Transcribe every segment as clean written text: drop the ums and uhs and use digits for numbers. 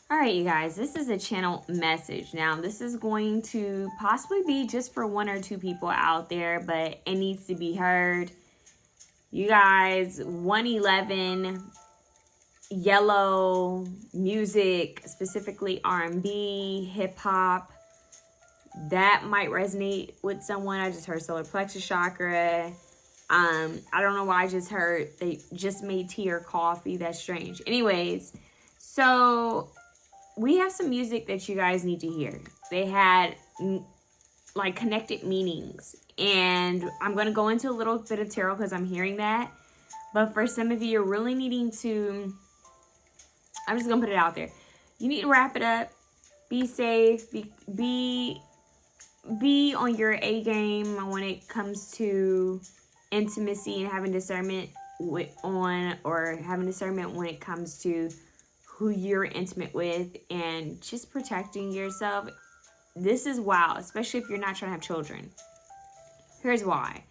All right, you guys, this is a channel message. Now, this is going to possibly be just for one or two people out there, but it needs to be heard. You guys, 111 yellow music, specifically R&B, hip hop, that might resonate with someone. I just heard solar plexus chakra. I don't know why I just heard they just made tea or coffee. That's strange. Anyways, so we have some music that you guys need to hear. They had like connected meanings. And I'm going to go into a little bit of tarot because I'm hearing that. But for some of you, you're really needing to, I'm just going to put it out there. You need to wrap it up. Be safe. Be on your A game when it comes to intimacy and having discernment having discernment when it comes to who you're intimate with and just protecting yourself. This is wild, especially if you're not trying to have children. Here's why.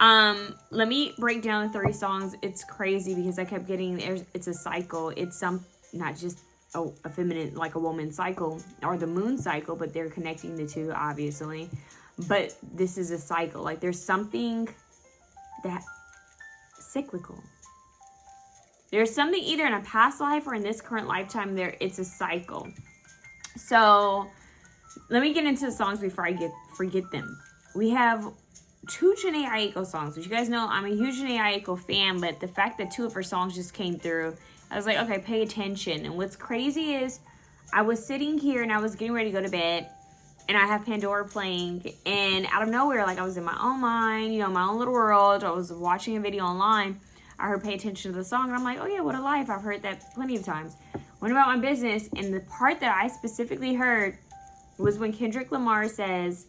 Let me break down the 3 songs. It's crazy because I kept getting it's a cycle. It's not just a feminine, like a woman's cycle or the moon cycle, but they're connecting the two, obviously. But this is a cycle. Like there's something that cyclical. There's something either in a past life or in this current lifetime. It's a cycle. So let me get into the songs before I forget them. We have 2 Jhené Aiko songs, which you guys know I'm a huge Jhené Aiko fan, but the fact that 2 of her songs just came through, I was like, okay, pay attention. And what's crazy is I was sitting here and I was getting ready to go to bed, and I have Pandora playing, and out of nowhere, like I was in my own mind, my own little world. I was watching a video online. I heard pay attention to the song, and I'm like, oh yeah, what a life. I've heard that plenty of times. Went about my business, and the part that I specifically heard was when Kendrick Lamar says,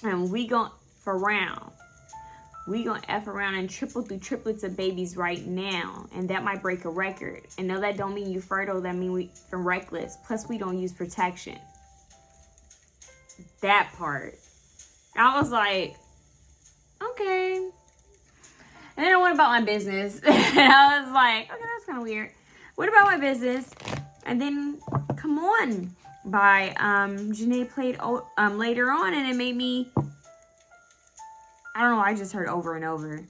and we gon' F around. We gonna F around and triple through triplets of babies right now. And that might break a record. And no, that don't mean you fertile. That mean we from reckless. Plus, we don't use protection. That part. I was like, okay. And then I went about my business. And I was like, okay, that's kind of weird. What about my business? And then Come On by Jhené played later on, and it made me, I don't know, I just heard over and over.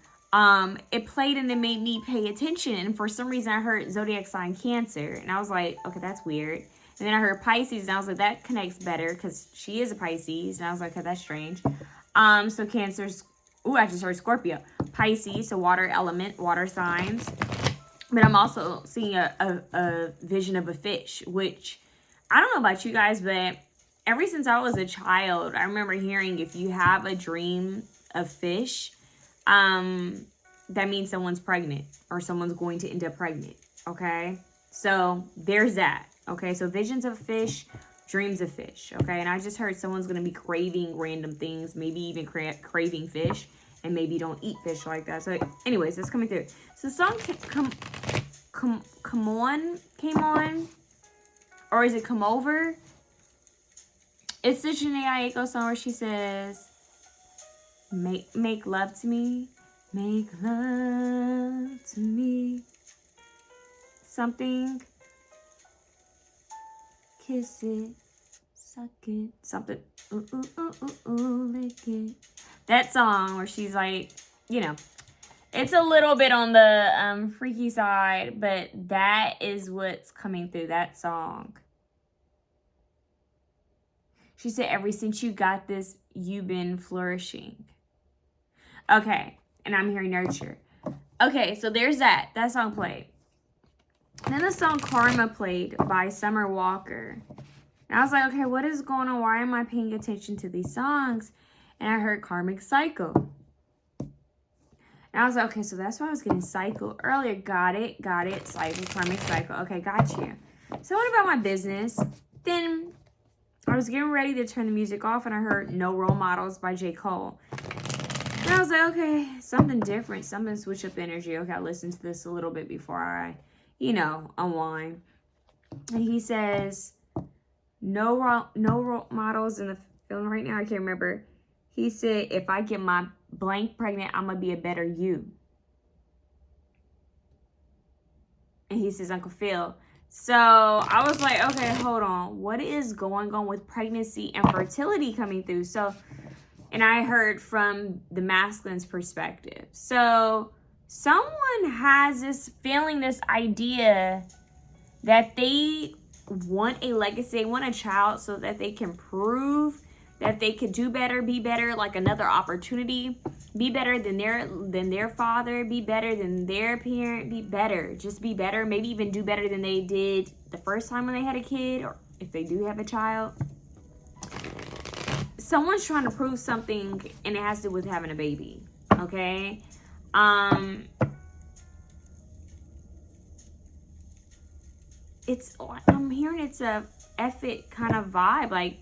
It played and it made me pay attention, and for some reason I heard zodiac sign Cancer, and I was like, okay, that's weird. And then I heard Pisces, and I was like, that connects better because she is a Pisces, and I was like, okay, that's strange. So Cancer's, I just heard Scorpio. Pisces, so water element, water signs. But I'm also seeing a vision of a fish, which I don't know about you guys, but ever since I was a child, I remember hearing if you have a dream of fish, that means someone's pregnant or someone's going to end up pregnant. Okay, so there's that. Okay, so visions of fish, dreams of fish. Okay, and I just heard someone's going to be craving random things, maybe even craving fish, and maybe don't eat fish like that. So anyways, that's coming through. So the song Come On came on, or is it Come Over? It's the Jhené Aiko song where she says, make love to me, make love to me, something, kiss it, suck it, something, ooh, ooh, ooh, ooh, ooh, lick it. That song where she's like, it's a little bit on the freaky side, but that is what's coming through that song. She said, ever since you got this, you've been flourishing. Okay, and I'm hearing nurture. Okay, so there's that. That song played. Then the song Karma played by Summer Walker. And I was like, okay, what is going on? Why am I paying attention to these songs? And I heard Karmic Cycle. And I was like, okay, so that's why I was getting cycle earlier. Got it. Cycle, Karmic Cycle. Okay, got you. So what about my business? Then I was getting ready to turn the music off, and I heard No Role Models by J. Cole. And I was like, okay, something different, something to switch up energy. Okay, I'll listen to this a little bit before I, unwind. And he says, no role models in the film right now. I can't remember. He said, if I get my blank pregnant, I'm going to be a better you. And he says, Uncle Phil, So I was like, okay, hold on. What is going on with pregnancy and fertility coming through? So, and I heard from the masculine's perspective. So someone has this feeling, this idea that they want a legacy, they want a child so that they can prove that they could do better, be better, like another opportunity, be better than their father, be better than their parent, be better, just be better, maybe even do better than they did the first time when they had a kid, or if they do have a child. Someone's trying to prove something, and it has to do with having a baby. Okay. I'm hearing it's a effort kind of vibe. Like,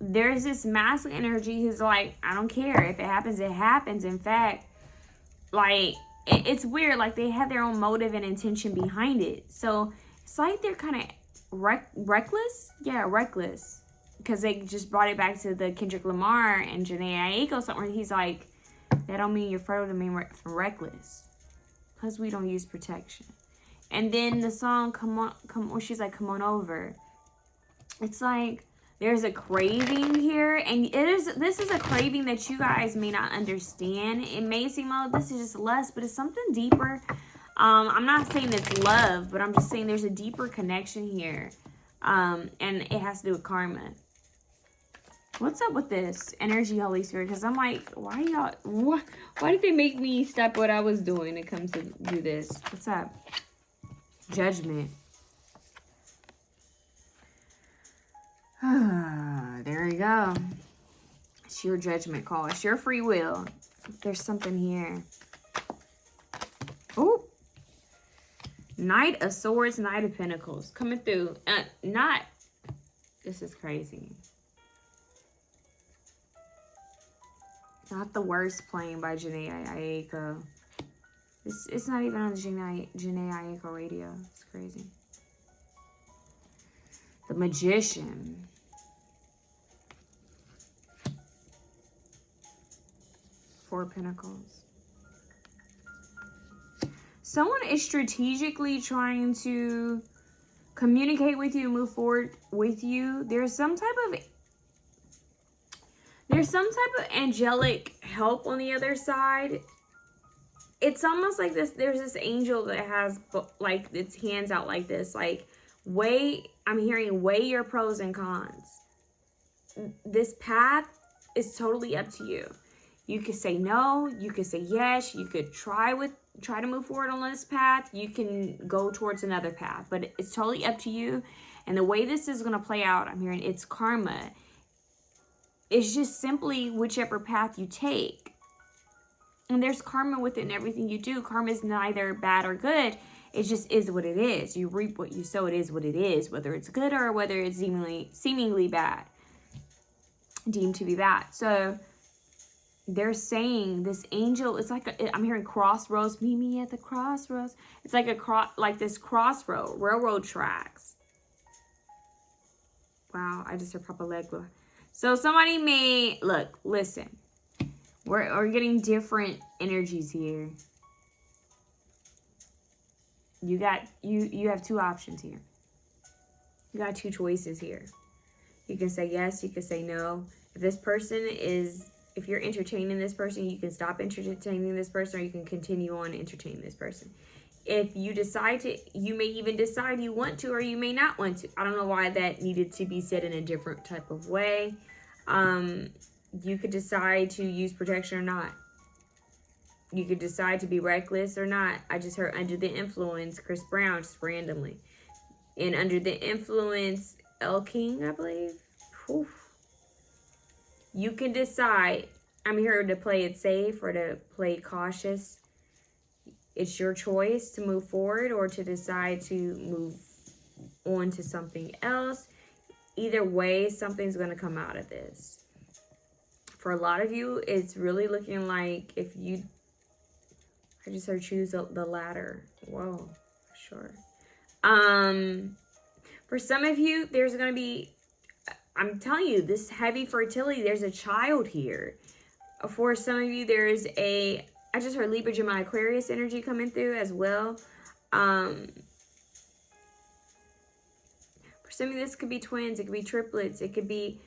there's this masculine energy who's like, I don't care. If it happens, it happens. In fact, like, it's weird. Like, they have their own motive and intention behind it. So it's like they're kind of reckless. Yeah, reckless. Because they just brought it back to the Kendrick Lamar and Janae Aiko somewhere. He's like, that don't mean you're fertile, to mean reckless. Plus, we don't use protection. And then the song, come on, she's like, come on over. It's like, there's a craving here, and this is a craving that you guys may not understand. It may seem like this is just lust, but it's something deeper. I'm not saying it's love, but I'm just saying there's a deeper connection here. And it has to do with karma. What's up with this energy, Holy Spirit? Because I'm like, why did they make me stop what I was doing to come to do this? What's up? Judgment. There you go. It's your judgment call. It's your free will. There's something here. Oh. Knight of Swords, Knight of Pentacles. Coming through. This is crazy. Not the Worst playing by Janae Aiko. It's not even on the Janae Aiko radio. It's crazy. The Magician. Four Pentacles. Someone is strategically trying to communicate with you, move forward with you. There's some type of angelic help on the other side. It's almost like this. There's this angel that has like its hands out like this. Like, I'm hearing weigh your pros and cons. This path is totally up to you. You could say no. You could say yes. You could try to move forward on this path. You can go towards another path. But it's totally up to you. And the way this is going to play out, I'm hearing it's karma. It's just simply whichever path you take. And there's karma within everything you do. Karma is neither bad or good. It just is what it is. You reap what you sow. It is what it is. Whether it's good or whether it's seemingly bad. Deemed to be bad. So they're saying this angel, it's like, I'm hearing crossroads. Meet me at the crossroads. It's like this crossroad. Railroad tracks. Wow, I just heard Papa Legba. So somebody may, listen. We're getting different energies here. You have two options here. You got two choices here. You can say yes, you can say no. If you're entertaining this person, you can stop entertaining this person, or you can continue on entertaining this person. If you decide to, you may even decide you want to, or you may not want to. I don't know why that needed to be said in a different type of way. You could decide to use protection or not. You could decide to be reckless or not. I just heard under the influence, Chris Brown, just randomly. And under the influence, El King, I believe. Oof. You can decide. I'm here to play it safe or to play cautious. It's your choice to move forward or to decide to move on to something else. Either way, something's going to come out of this. For a lot of you, it's really looking like I just heard choose the latter. Whoa, sure. For some of you, there's going to be, I'm telling you, this heavy fertility, there's a child here. For some of you, I just heard Libra, Gemini, Aquarius energy coming through as well. For some of this could be twins. It could be triplets. It could be,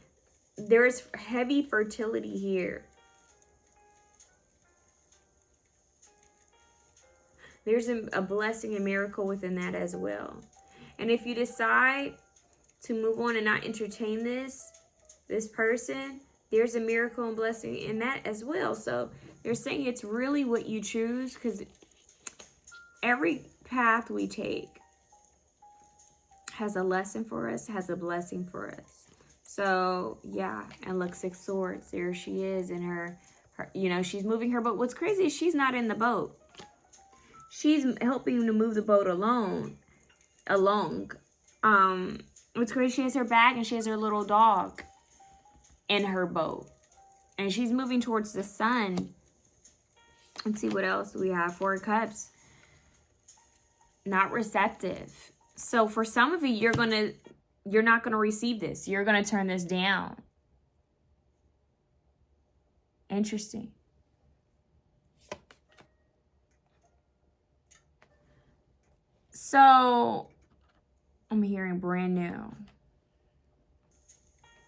there's heavy fertility here. There's a blessing and miracle within that as well. And if you decide to move on and not entertain this person, there's a miracle and blessing in that as well. So they're saying it's really what you choose, because every path we take has a lesson for us, has a blessing for us. So yeah, and look, 6 swords, there she is in her, you know, she's moving her boat. What's crazy is she's not in the boat. She's helping to move the boat along. What's crazy, she has her bag and she has her little dog in her boat. And she's moving towards the sun. Let's see what else we have. 4 of Cups. Not receptive. So for some of you, you're not gonna receive this. You're gonna turn this down. Interesting. So I'm hearing brand new.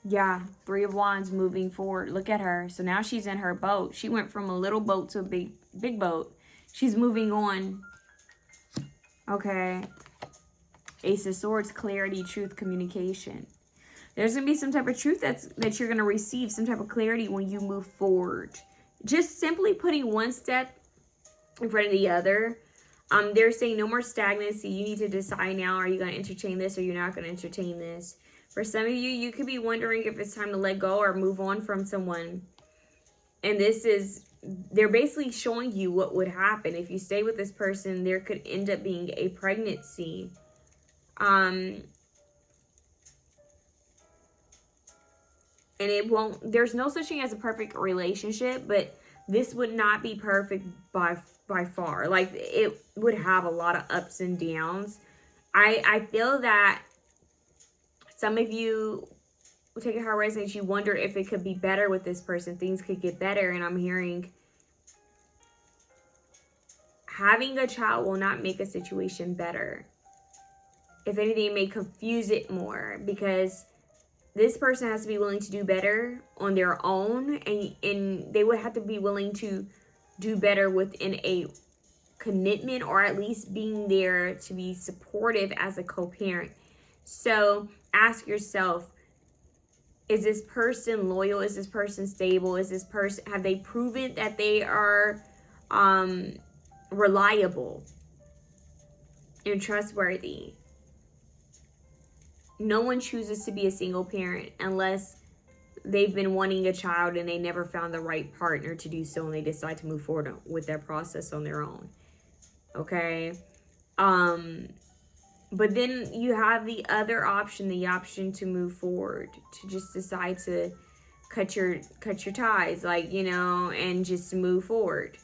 Yeah, 3 of Wands moving forward. Look at her. So now she's in her boat. She went from a little boat to a big boat. She's moving on. Okay. Ace of Swords, clarity, truth, communication. There's going to be some type of truth that you're going to receive, some type of clarity when you move forward. Just simply putting one step in front of the other. They're saying no more stagnancy. You need to decide now. Are you going to entertain this or you're not going to entertain this? For some of you, you could be wondering if it's time to let go or move on from someone. And they're basically showing you what would happen. If you stay with this person, there could end up being a pregnancy. And there's no such thing as a perfect relationship, but this would not be perfect by far. Like, it would have a lot of ups and downs. I feel that some of you will take it how it resonates. You wonder if it could be better with this person. Things could get better. And I'm hearing having a child will not make a situation better. If anything, it may confuse it more, because this person has to be willing to do better on their own, and they would have to be willing to do better within a commitment, or at least being there to be supportive as a co-parent. So ask yourself, is this person loyal? Is this person stable? Have they proven that they are reliable and trustworthy? No one chooses to be a single parent unless they've been wanting a child and they never found the right partner to do so, and they decide to move forward with their process on their own. Okay? But then you have the other option, the option to move forward, to just decide to cut your ties, like, you know, and just to move forward.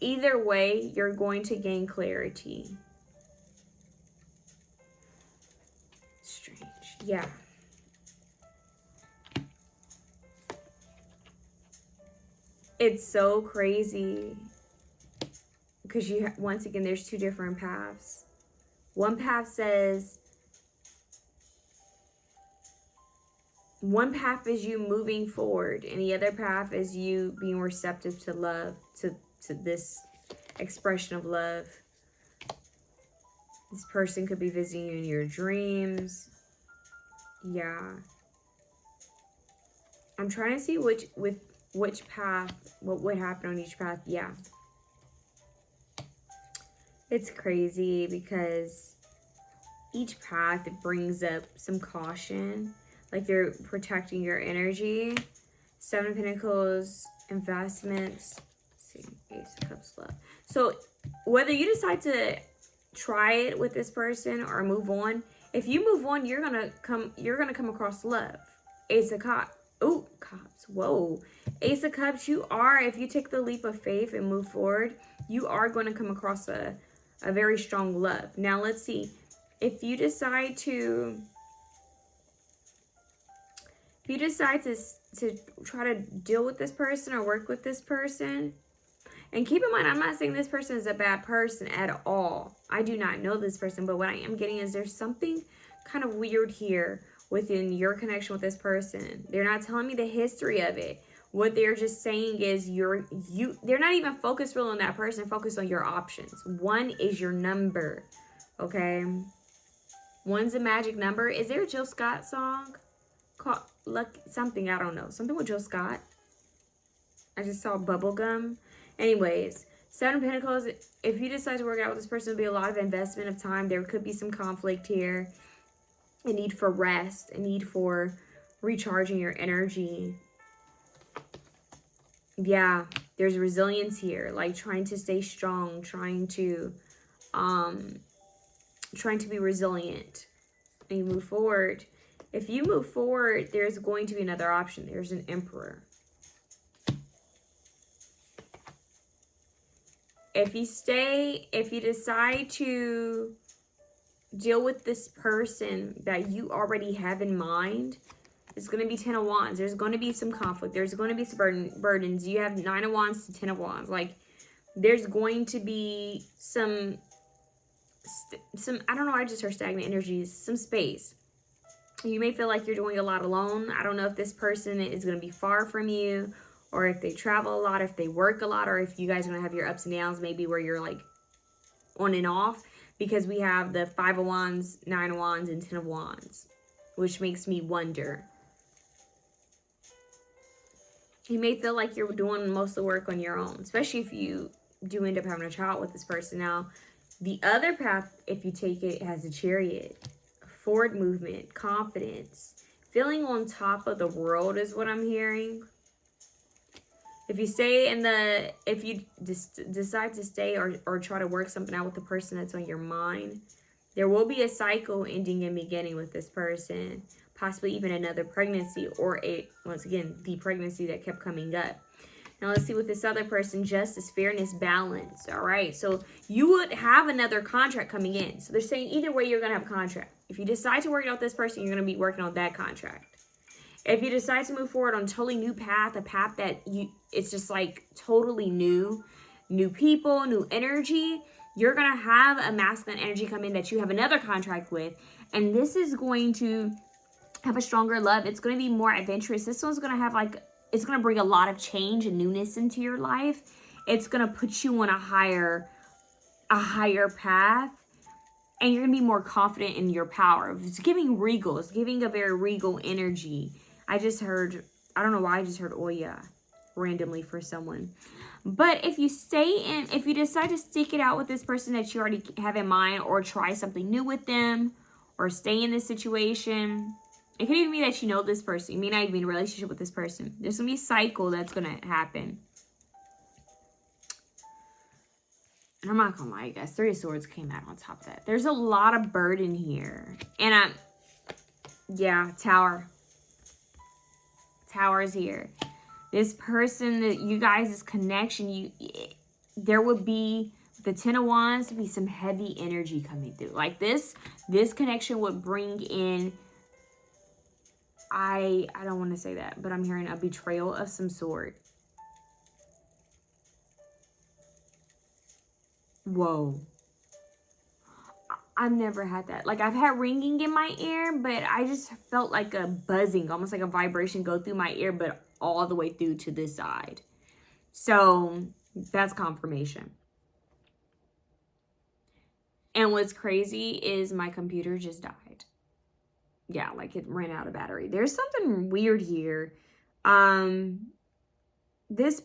Either way, you're going to gain clarity. Strange. Yeah. It's so crazy. Because once again, there's 2 different paths. One path says, one path is you moving forward, and the other path is you being receptive to love, to this expression of love. This person could be visiting you in your dreams. Yeah. I'm trying to see which path, what would happen on each path. Yeah. It's crazy because each path brings up some caution. Like, they're protecting your energy. 7 of Pentacles, investments. Ace of Cups, love. So whether you decide to try it with this person or move on, if you move on, you're gonna come across love. Ace of Cups. Oh, Cups. Whoa. Ace of Cups. If you take the leap of faith and move forward, you are going to come across a very strong love. Now let's see. If you decide to try to deal with this person or work with this person, And keep in mind, I'm not saying this person is a bad person at all. I do not know this person, but what I am getting is there's something kind of weird here within your connection with this person. They're not telling me the history of it. What they're just saying is they're not even focused really on that person, focused on your options. 1 is your number, okay? 1's a magic number. Is there a Jill Scott song called something? I don't know. Something with Jill Scott. I just saw Bubblegum. Anyways, 7 of Pentacles. If you decide to work out with this person, it'll be a lot of investment of time. There could be some conflict here. A need for rest. A need for recharging your energy. Yeah, there's resilience here. Like trying to stay strong. Trying to be resilient. And you move forward. If you move forward, there's going to be another option. There's an Emperor. If you decide to deal with this person that you already have in mind, it's going to be 10 of Wands. There's going to be some conflict. There's going to be some burdens. You have 9 of Wands to 10 of Wands. Like, there's going to be some, I don't know, I just heard stagnant energies, some space. You may feel like you're doing a lot alone. I don't know if this person is going to be far from you, or if they travel a lot, if they work a lot, or if you guys are going to have your ups and downs, maybe where you're like on and off, because we have the 5 of Wands, 9 of Wands, and 10 of Wands, which makes me wonder. You may feel like you're doing most of the work on your own, especially if you do end up having a child with this person. Now, the other path, if you take it, has a Chariot. Forward movement, confidence, feeling on top of the world is what I'm hearing. If you stay if you decide to stay or try to work something out with the person that's on your mind, there will be a cycle ending and beginning with this person. Possibly even another pregnancy, or once again, the pregnancy that kept coming up. Now let's see with this other person, justice, fairness, balance. All right, so you would have another contract coming in. So they're saying either way, you're going to have a contract. If you decide to work out with this person, you're going to be working on that contract. If you decide to move forward on a totally new path, a path that it's just like totally new people, new energy, you're going to have a masculine energy come in that you have another contract with. And this is going to have a stronger love. It's going to be more adventurous. This one's going to have it's going to bring a lot of change and newness into your life. It's going to put you on a higher path. And you're going to be more confident in your power. It's giving regal. It's giving a very regal energy. I don't know why I just heard Oya randomly for someone. But if you if you decide to stick it out with this person that you already have in mind, or try something new with them, or stay in this situation, it could even be that you know this person. You may not even be in a relationship with this person. There's going to be a cycle that's going to happen. And I'm not going to lie, you guys. 3 of Swords came out on top of that. There's a lot of burden here. And yeah, Tower. Tower is here. This person, that you guys' connection, there would be the 10 of Wands to be some heavy energy coming through. Like this connection would bring in, I don't want to say that, but I'm hearing a betrayal of some sort. Whoa. I've never had that. Like, I've had ringing in my ear, but I just felt like a buzzing, almost like a vibration go through my ear, but all the way through to this side. So that's confirmation. And what's crazy is my computer just died. Yeah, like it ran out of battery. There's something weird here. This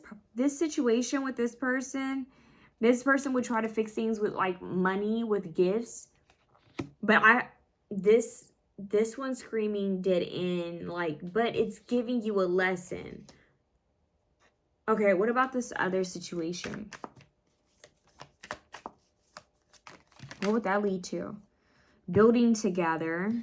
situation with this person would try to fix things with like money, with gifts. But this one's screaming dead end, like, but it's giving you a lesson. Okay, what about this other situation? What would that lead to? Building together.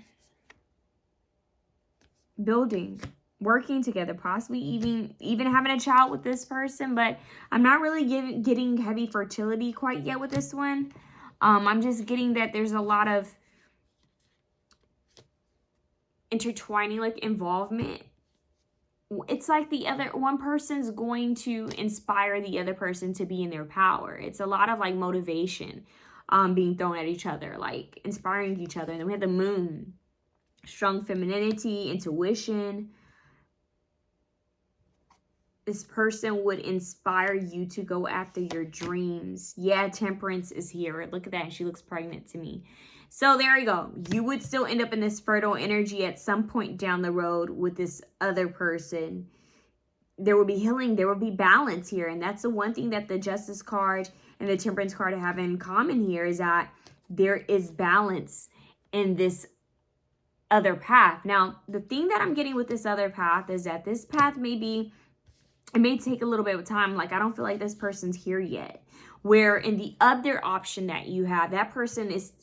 Working together, possibly even having a child with this person, but I'm not really getting heavy fertility quite yet with this one. I'm just getting that there's a lot of intertwining, like involvement. it's like the other one person's going to inspire the other person to be in their power. It's a lot of like motivation being thrown at each other, like inspiring each other. And then we have the moon, strong femininity, intuition. This person would inspire you to go after your dreams. Yeah, Temperance is here. Look at that. She looks pregnant to me. So there you go. You would still end up in this fertile energy at some point down the road with this other person. There will be healing. There will be balance here. And that's the one thing that the Justice card and the Temperance card have in common here, is that there is balance in this other path. Now, the thing that I'm getting with this other path is that this path may be, it may take a little bit of time. Like, I don't feel like this person's here yet. Where in the other option that you have, that person is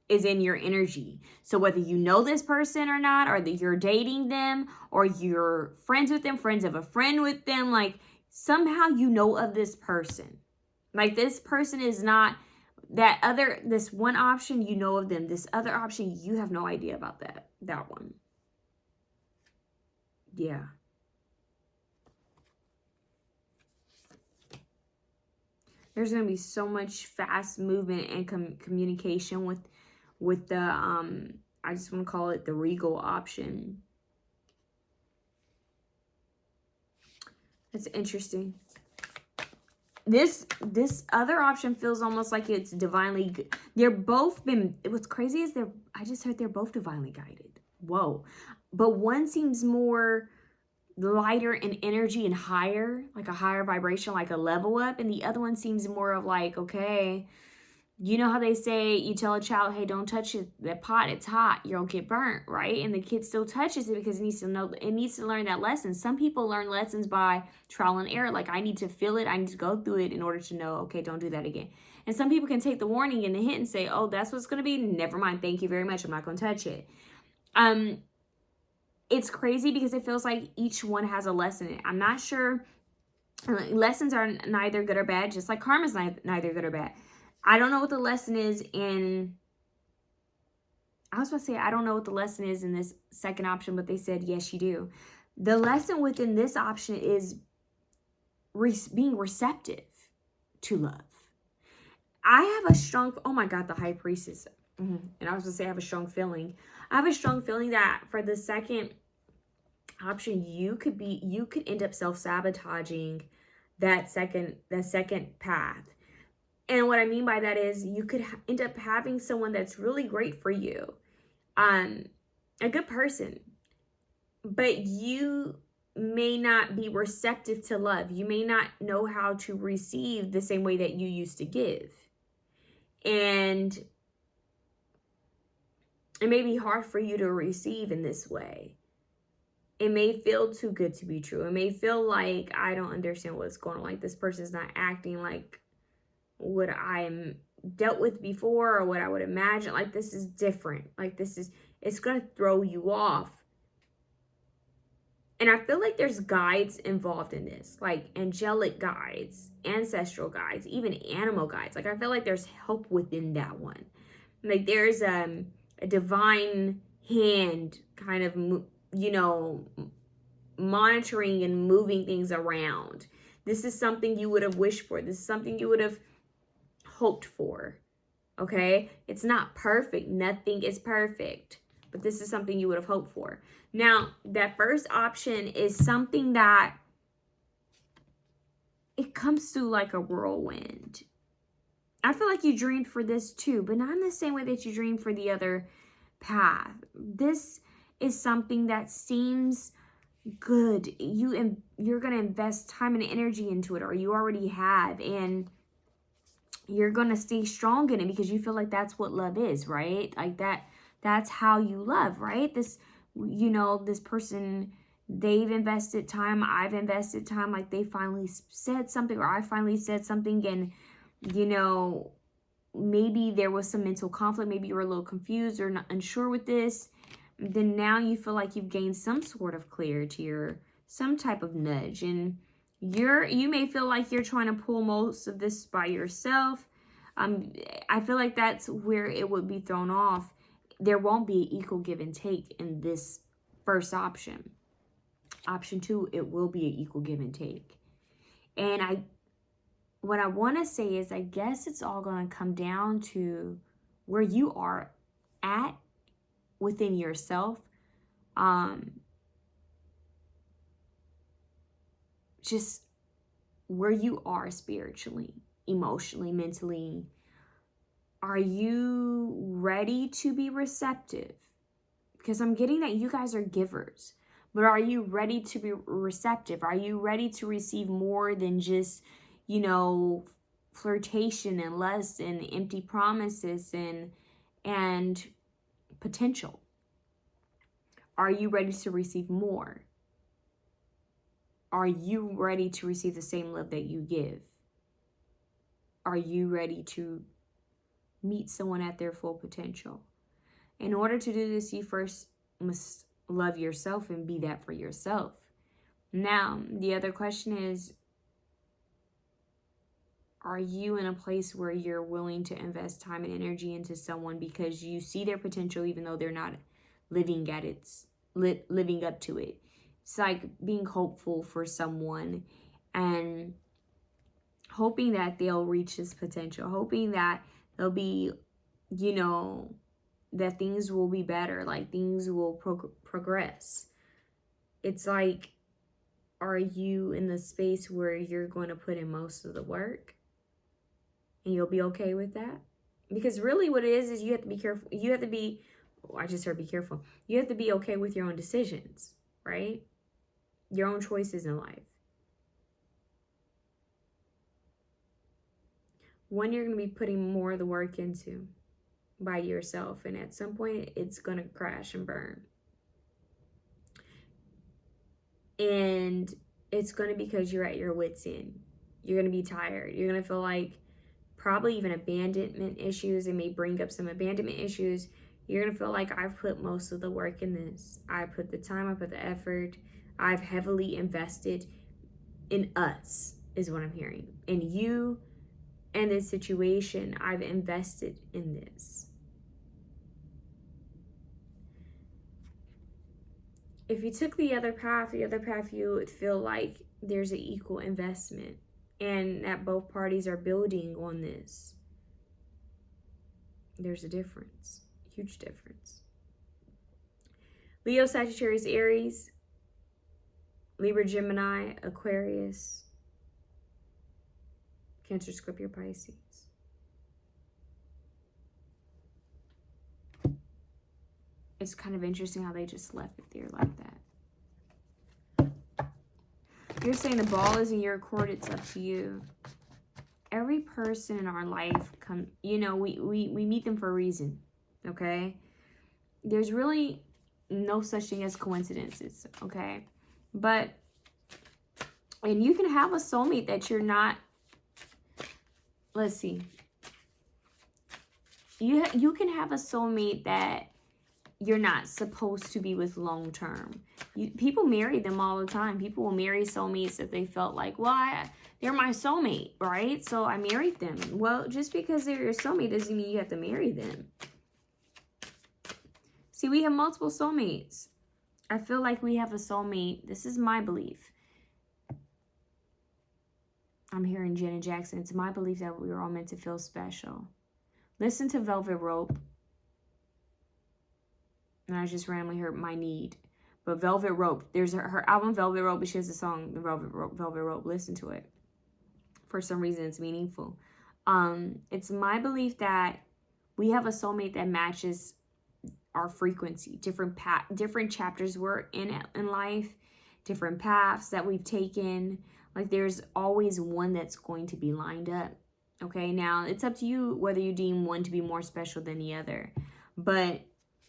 in your energy. So whether you know this person or not, or that you're dating them, or you're friends with them, friends of a friend with them, like somehow you know of this person. Like, this person is not that other, this one option, you know of them. This other option, you have no idea about that one. Yeah. There's going to be so much fast movement and communication with the, I just want to call it the regal option. That's interesting. This other option feels almost like it's divinely, they're both been, what's crazy is I just heard they're both divinely guided. Whoa. But one seems more lighter in energy and higher, like a higher vibration, like a level up. And the other one seems more of like, okay, you know how they say, you tell a child, hey, don't touch that pot, it's hot, you'll get burnt, right? And the kid still touches it because it needs to learn that lesson. Some people learn lessons by trial and error. Like, I need to feel it, I need to go through it in order to know, okay, don't do that again. And some people can take the warning and the hint and say, oh, that's what's going to be, never mind, thank you very much, I'm not going to touch it. It's crazy because it feels like each one has a lesson in it. I'm not sure. Lessons are neither good or bad, just like karma's neither good or bad. I don't know what the lesson is in, I was about to say, I don't know what the lesson is in this second option, but they said, yes, you do. The lesson within this option is being receptive to love. I have a strong, oh my God, the High Priestess. And I was going to say, I have a strong feeling. I have a strong feeling that for the second option, you could end up self-sabotaging that second path. And what I mean by that is you could end up having someone that's really great for you, a good person, but you may not be receptive to love. You may not know how to receive the same way that you used to give. And it may be hard for you to receive in this way. It may feel too good to be true. It may feel like, I don't understand what's going on. Like, this person's not acting like what I'm dealt with before or what I would imagine. Like, this is different. Like, it's going to throw you off. And I feel like there's guides involved in this, like angelic guides, ancestral guides, even animal guides. Like, I feel like there's help within that one. Like, there's a divine hand kind of, you know, monitoring and moving things around. This is something you would have wished for. This is something you would have hoped for. Okay? It's not perfect. Nothing is perfect. But this is something you would have hoped for. Now, that first option is something that it comes through like a whirlwind. I feel like you dreamed for this too, but not in the same way that you dreamed for the other path. This is something that seems good. You're going to invest time and energy into it, or you already have, and you're going to stay strong in it because you feel like that's what love is, right? Like that's how you love, right? This, you know, this person, they've invested time, I've invested time, like they finally said something, or I finally said something, and, you know, maybe there was some mental conflict, maybe you were a little confused or not unsure with this, then now you feel like you've gained some sort of clarity or some type of nudge, and you may feel like you're trying to pull most of this by yourself. I feel like that's where it would be thrown off. There won't be equal give and take in this first option. Option 2, it will be an equal give and take. And what I want to say is, I guess it's all going to come down to where you are at within yourself. Just where you are spiritually, emotionally, mentally. Are you ready to be receptive? Because I'm getting that you guys are givers. But are you ready to be receptive? Are you ready to receive more than just, flirtation and lust and empty promises and potential? Are you ready to receive more? Are you ready to receive the same love that you give? Are you ready to meet someone at their full potential? In order to do this, you first must love yourself and be that for yourself. Now, the other question is, are you in a place where you're willing to invest time and energy into someone because you see their potential even though they're not living up to it? It's like being hopeful for someone and hoping that they'll reach this potential, hoping that they'll be, that things will be better, like things will progress. It's like, are you in the space where you're going to put in most of the work and you'll be okay with that? Because really what it is you have to be careful. You have to be, I just heard be careful. You have to be okay with your own decisions, right? Your own choices in life. One you're going to be putting more of the work into by yourself, and at some point it's going to crash and burn. And it's going to be because you're at your wit's end. You're going to be tired. You're going to feel like probably even abandonment issues. It may bring up some abandonment issues. You're going to feel like I've put most of the work in this. I put the time, I put the effort. I've heavily invested in us, is what I'm hearing. In you and this situation, I've invested in this. If you took the other path, you would feel like there's an equal investment and that both parties are building on this. There's a difference, huge difference. Leo, Sagittarius, Aries, Libra, Gemini, Aquarius, Cancer, Scorpio, Pisces. It's kind of interesting how they just left it there like that. You're saying the ball is in your court, it's up to you. Every person in our life, we meet them for a reason, okay? There's really no such thing as coincidences, okay? And you can have a soulmate that you're not, let's see. You can have a soulmate that you're not supposed to be with long term. People marry them all the time. People will marry soulmates that they felt like, they're my soulmate, right? So I married them. Well, just because they're your soulmate doesn't mean you have to marry them. See, we have multiple soulmates. I feel like we have a soulmate. This is my belief. I'm hearing Janet Jackson. It's my belief that we were all meant to feel special. Listen to Velvet Rope. And I just randomly heard My Need. But Velvet Rope, there's her album Velvet Rope, but she has a song, the Velvet Rope. Listen to it. For some reason, it's meaningful. It's my belief that we have a soulmate that matches our frequency. Different chapters we're in life, different paths that we've taken. Like there's always one that's going to be lined up. Okay, now it's up to you whether you deem one to be more special than the other. But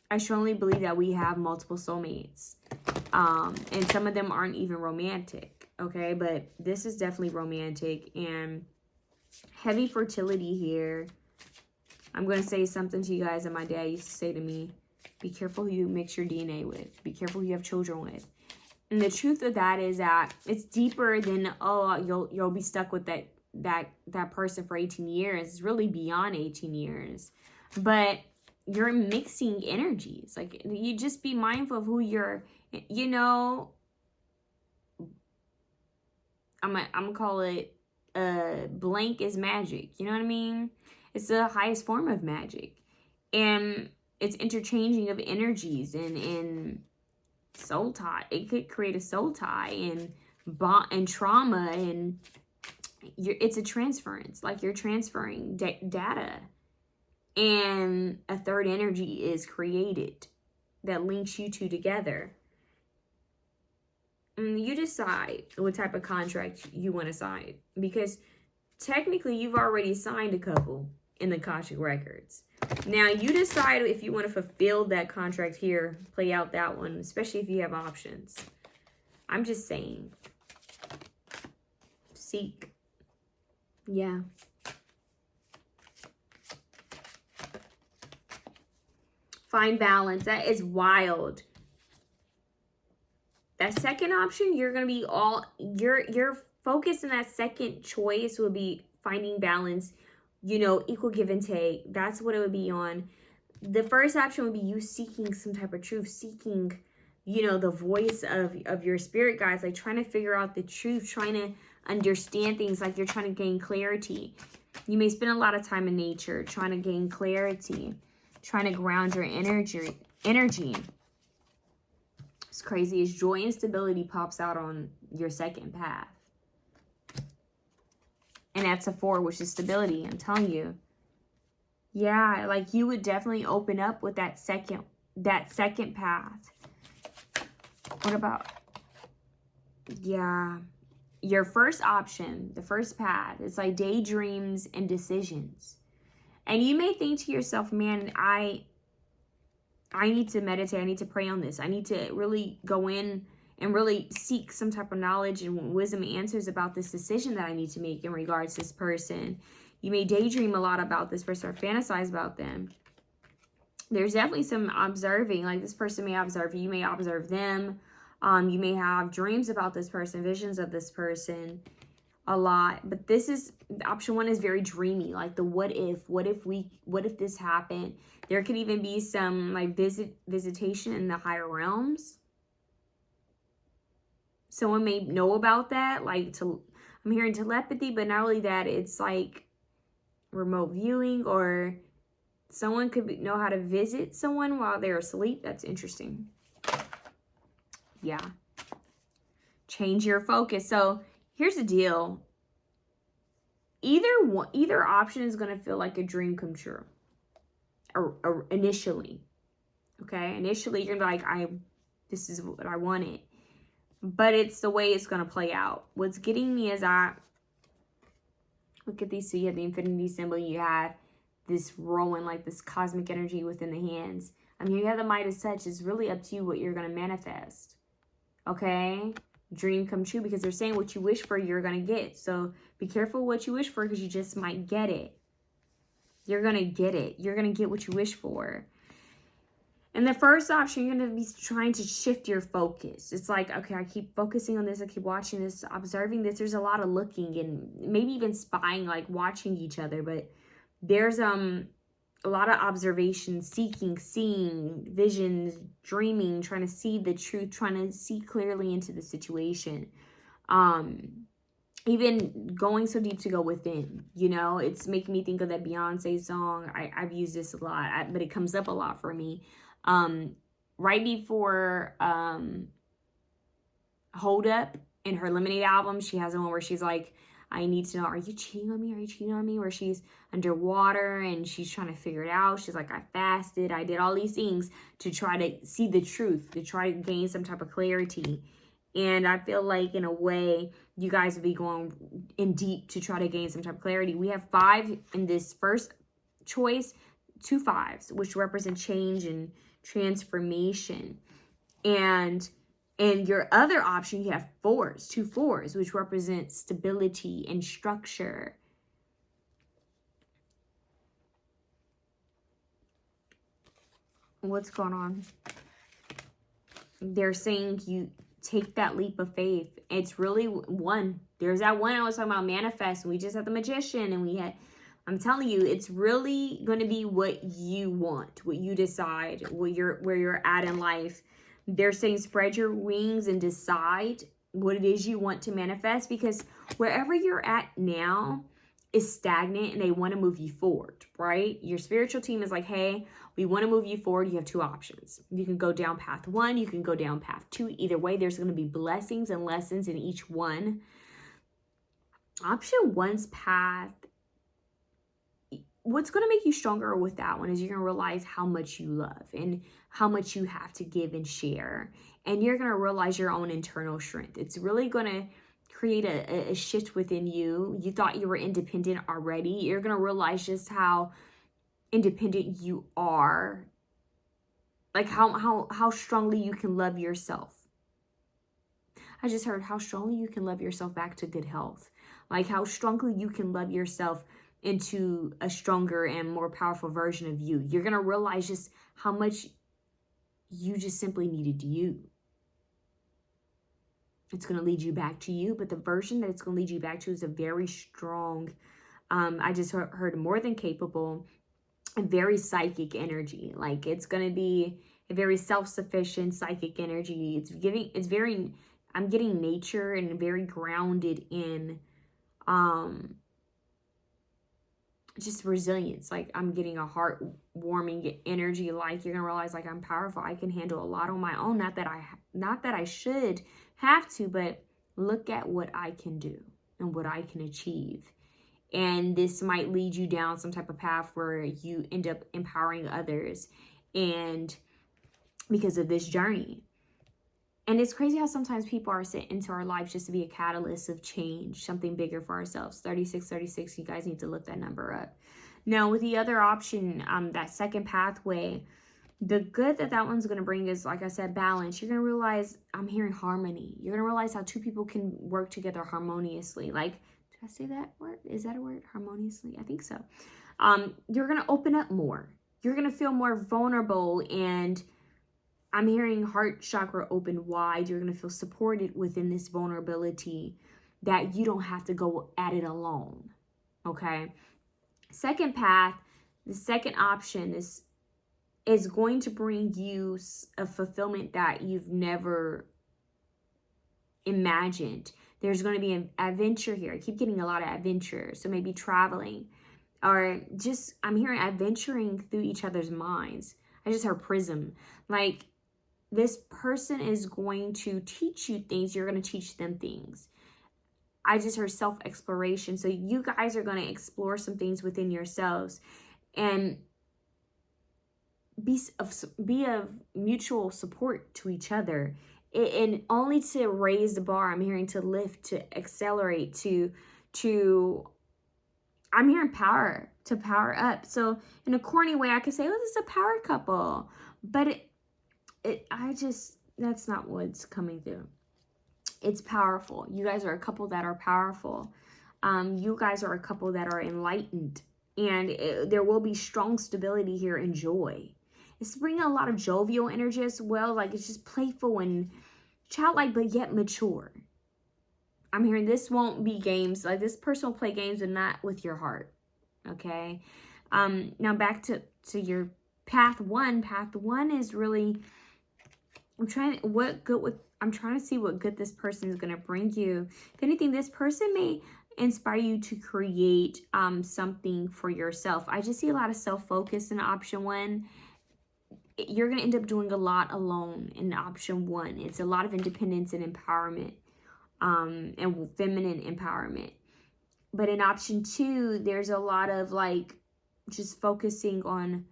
I strongly believe that we have multiple soulmates. And some of them aren't even romantic, okay? But this is definitely romantic and heavy fertility here. I'm going to say something to you guys that my dad used to say to me. Be careful who you mix your DNA with. Be careful who you have children with. And the truth of that is that it's deeper than, you'll be stuck with that person for 18 years. It's really beyond 18 years. But you're mixing energies. Like, you just be mindful of who you're, I'm gonna call it blank is magic. You know what I mean? It's the highest form of magic. And it's interchanging of energies and soul tie. It could create a soul tie and bond and trauma, and it's a transference. Like you're transferring data, and a third energy is created that links you two together. And you decide what type of contract you want to sign, because technically you've already signed a couple in the Akashic Records. Now you decide if you want to fulfill that contract here, play out that one, especially if you have options. I'm just saying. Seek. Yeah. Find balance. That is wild. That second option, you're going to be all, your focus in that second choice will be finding balance, you know, equal give and take. That's what it would be on. The first option would be you seeking some type of truth, seeking, you know, the voice of your spirit guides, like trying to figure out the truth, trying to understand things, like you're trying to gain clarity. You may spend a lot of time in nature trying to gain clarity, trying to ground your energy. It's crazy as joy and stability pops out on your second path. And that's a 4, which is stability. I'm telling you. Yeah, like you would definitely open up with that second path. What about, yeah, your first option, the first path, it's like daydreams and decisions. And you may think to yourself, man, I need to meditate. I need to pray on this. I need to really go in and really seek some type of knowledge and wisdom and answers about this decision that I need to make in regards to this person. You may daydream a lot about this person or fantasize about them. There's definitely some observing, like this person may observe you, may observe them. You may have dreams about this person, visions of this person a lot. But this is, option 1 is very dreamy, like the what if this happened. There could even be some like visitation in the higher realms. Someone may know about that, like I'm hearing telepathy, but not only that, it's like remote viewing, or someone could know how to visit someone while they're asleep. That's interesting. Yeah. Change your focus. So here's the deal. Either option is going to feel like a dream come true. Or initially. Okay? Initially, you're going to be like, this is what I wanted. But it's the way it's going to play out. What's getting me is look at these. So you have the infinity symbol. You have this rolling, like this cosmic energy within the hands. I mean, you have the Midas touch. It's really up to you what you're going to manifest. Okay? Dream come true, because they're saying what you wish for, you're going to get. So be careful what you wish for, because you just might get it. You're going to get it. You're going to get what you wish for. And the first option, you're going to be trying to shift your focus. It's like, okay, I keep focusing on this. I keep watching this, observing this. There's a lot of looking and maybe even spying, like watching each other. But there's a lot of observation, seeking, seeing, visions, dreaming, trying to see the truth, trying to see clearly into the situation. Even going so deep to go within, you know, it's making me think of that Beyonce song. I've used this a lot, but it comes up a lot for me. Right before Hold Up in her Lemonade album, she has one where she's like, I need to know, are you cheating on me? Are you cheating on me? Where she's underwater and she's trying to figure it out. She's like, I fasted. I did all these things to try to see the truth, to try to gain some type of clarity. And I feel like in a way, you guys will be going in deep to try to gain some type of clarity. We have 5 in this first choice, 2 5s, which represent change and transformation. And in your other option, you have 4s, 2 4s, which represent stability and structure. What's going on? They're saying you take that leap of faith. It's really 1. There's that one I was talking about, manifest. We just had the Magician, and we had, I'm telling you, it's really going to be what you want, what you decide, where you're at in life. They're saying spread your wings and decide what it is you want to manifest, because wherever you're at now is stagnant and they want to move you forward, right? Your spiritual team is like, hey, we want to move you forward. You have two options. You can go down path 1, you can go down path 2. Either way, there's going to be blessings and lessons in each one. Option 1's path, what's going to make you stronger with that one is you're going to realize how much you love and how much you have to give and share. And you're going to realize your own internal strength. It's really going to create a shift within you. You thought you were independent already. You're going to realize just how independent you are. Like how strongly you can love yourself. I just heard how strongly you can love yourself back to good health. Like how strongly you can love yourself into a stronger and more powerful version of you. You're going to realize just how much you just simply needed you. It's going to lead you back to you, but the version that it's going to lead you back to is a very strong, I just heard more than capable, a very psychic energy. Like it's going to be a very self-sufficient psychic energy. I'm getting nature and very grounded in, just resilience. Like I'm getting a heart-warming energy. Like you're gonna realize, like, I'm powerful. I can handle a lot on my own. Not that I should have to, but look at what I can do and what I can achieve. And this might lead you down some type of path where you end up empowering others, and because of this journey. And it's crazy how sometimes people are sent into our lives just to be a catalyst of change, something bigger for ourselves. 3636, you guys need to look that number up. Now, with the other option, that second pathway, the good that one's going to bring is, like I said, balance. You're going to realize, I'm hearing harmony. You're going to realize how two people can work together harmoniously. Like, did I say that word? Is that a word? Harmoniously? I think so. You're going to open up more. You're going to feel more vulnerable, and I'm hearing heart chakra open wide. You're going to feel supported within this vulnerability that you don't have to go at it alone. Okay. Second path, the second option is going to bring you a fulfillment that you've never imagined. There's going to be an adventure here. I keep getting a lot of adventure. So maybe traveling, or just, I'm hearing adventuring through each other's minds. I just heard prism. Like, this person is going to teach you things. You're going to teach them things. I just heard self-exploration. So you guys are going to explore some things within yourselves and be of mutual support to each other. And only to raise the bar. I'm hearing to lift, to accelerate, to I'm hearing power, to power up. So in a corny way, I could say, oh, this is a power couple. But that's not what's coming through. It's powerful. You guys are a couple that are powerful. You guys are a couple that are enlightened. And there will be strong stability here and joy. It's bringing a lot of jovial energy as well. Like, it's just playful and childlike, but yet mature. I'm hearing this won't be games. Like, this person will play games and not with your heart. Okay. Now back to your path 1. Path 1 is really, I'm trying to see what good this person is going to bring you. If anything, this person may inspire you to create something for yourself. I just see a lot of self-focus in option 1. You're going to end up doing a lot alone in option 1. It's a lot of independence and empowerment, and feminine empowerment. But in option 2, there's a lot of, like, just focusing on